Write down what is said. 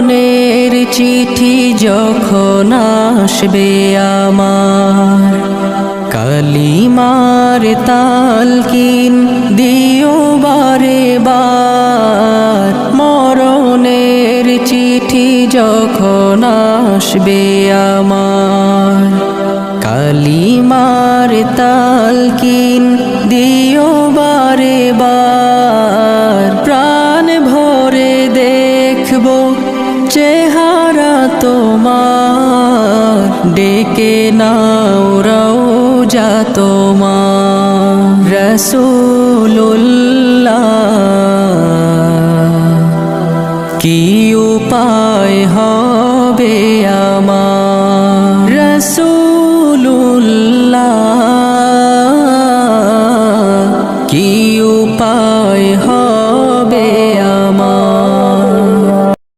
মরণের চিঠি যখন আসবে আমার, কালিমার তালকিন দিও বারে বার। মরণের চিঠি যখন আসবে আমার, কালিমার তালকিন দিও বারে বার। প্রাণ ভরে দেখবো চেহারা তোমার, ডেকে নাও রওজা তোমার। রাসূলুল্লাহ কি উপায় হবে আমার, রাসূলুল্লাহ